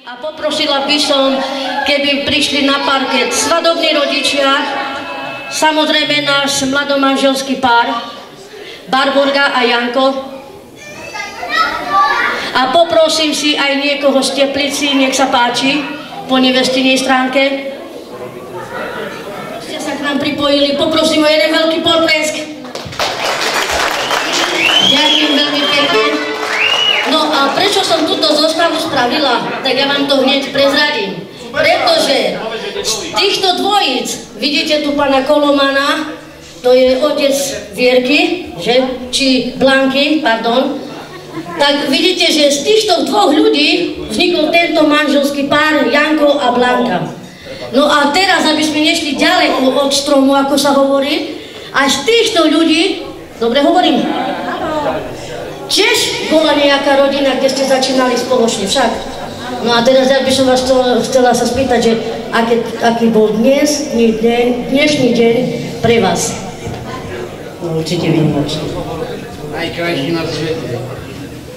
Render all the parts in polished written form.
A poprosila by som, keby prišli na parket svadobní rodičia, samozrejme náš mladomanželský pár, Barborka a Janko. A poprosím si aj niekoho z Teplici, nech sa páči, po nevestinej stránke. Ste sa k nám pripojili, poprosím o jeden veľký potlesk. Ďakujem veľmi pekne. No a prečo som túto zostavu spravila, tak ja vám to hneď prezradím. Pretože z týchto dvojíc, vidíte tu pána Kolomana, to je otec Vierky, že? Či Blanky, pardon. Tak vidíte, že z týchto dvoch ľudí vznikol tento manželský pár Janko a Blanka. No a teraz, aby sme nešli ďaleko od stromu, ako sa hovorí, až z týchto ľudí, dobre hovorím? Tiež bola nejaká rodina, kde ste začínali spoločne, však? No a teraz ja by som vás chcela sa spýtať, že aký bol dnešný deň pre vás? No, určite výnimočný. Najkrajší na svete.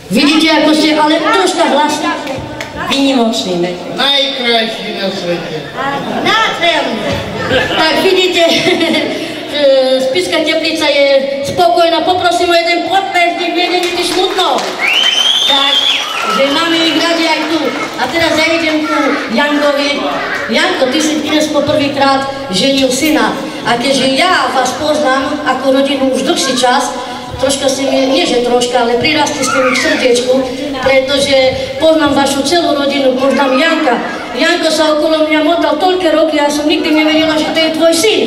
Vidíte, ako ste, ale troška hlasná. Výnimočný, ne? Najkrajší na svete. Nádherný. Tak vidíte, Spišská Teplica je spokojná. Poprosím o jeden potlesk, nech nie je smutno. Tak, že máme ich radi aj tu. A teraz ja idem ku Jankovi. Janko, ty si dnes poprvýkrát ženil syna. A keďže ja vás poznám ako rodinu už dlhší čas, troška ste mi, nie že troška, ale prirastli ste mi k srdiečku, pretože poznám vašu celú rodinu, poznám Janka. Janko sa okolo mňa motal toľké roky, ja som nikdy nevedela, že to je tvoj syn.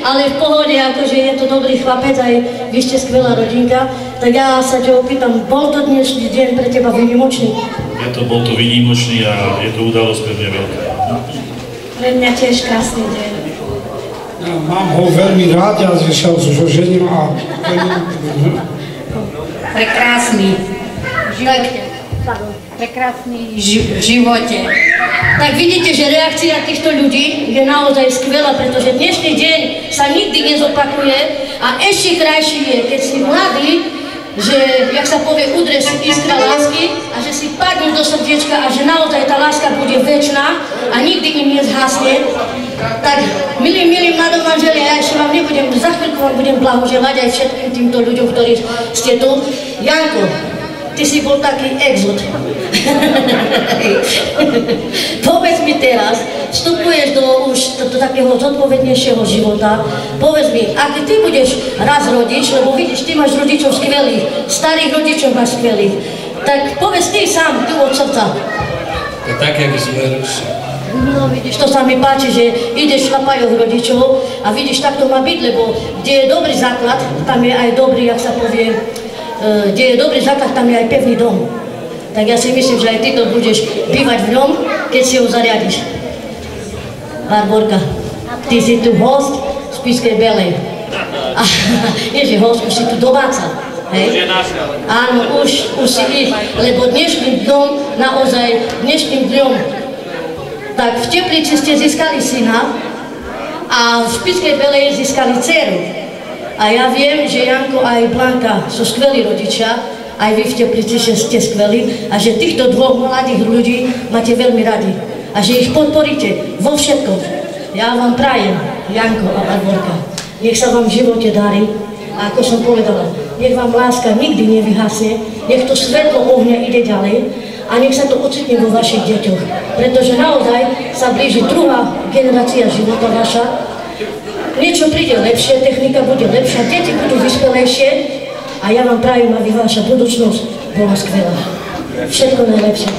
Ale v pohode, akože je to dobrý chlapec, aj vy ste skvelá rodinka, tak ja sa ťa opýtam, bol to dnešný deň pre teba výnimočný? Bol to výnimočný a je to udalosť pre mňa veľká. Pre mňa tiež krásny deň. Ja mám ho veľmi rád, ja že sa už oženil a... Prekrásny. Prekrásny v živote. Tak vidíte, že reakcia týchto ľudí je naozaj skvelá, pretože dnešný deň sa nikdy nezopakuje a ešte krajší je, keď si mladý, že, jak sa povie, udrie si iskra lásky a že si padnú do srdiečka a že naozaj tá láska bude večná a nikdy im nezhasne. Tak, milí mladomanželia, ja ešte vám nebudem, za chvíľku vám budem blahoželať aj všetkým týmto ľuďom, ktorí ste tu. Janko, ty si bol taký exot. Povedz mi teraz, vstupuješ do takého zodpovednejšieho života. Povedz mi, ak ty budeš raz rodič, lebo vidíš, ty máš rodičov skvelých, starých rodičov máš skvelých, tak povedz ty sám, tu od srdca. Tak, jak sme rušili. No vidíš, to sa mi páči, že ideš v šlapajoch rodičov a vidíš, tak to má byť, lebo kde je dobrý základ, tam je aj dobrý, jak sa povie, kde je dobrý základ, tam je aj pevný dom. Tak ja si myslím, že aj ty to budeš bývať v ňom, keď si ho zariadiš. Barborka, ty si tu host v Spišskej Belej. Nie, že host, už si tu domáca. Hej? Áno, už si ich, lebo dnešným dňom, naozaj dnešným dňom, tak v Teplici ste získali syna a v Spišskej Belej získali dceru. A ja viem, že Janko aj Blanka sú skvelí rodičia, aj vy v Teplici ste skvelí a že týchto dvoch mladých ľudí máte veľmi radi a že ich podporíte vo všetkom. Ja vám prajem, Janko a Barborka, nech sa vám v živote darí a ako som povedala, nech vám láska nikdy nevyhasne, nech to svetlo ohňa ide ďalej a nech sa to ocitne vo vašich deťoch, pretože naozaj sa blíži druhá generácia života vaša. Niečo príde lepšie, technika bude lepšia, deti budú vyspelejšie a ja vám prajem, aby vaša budúcnosť bola skvelá. Všetko najlepšie.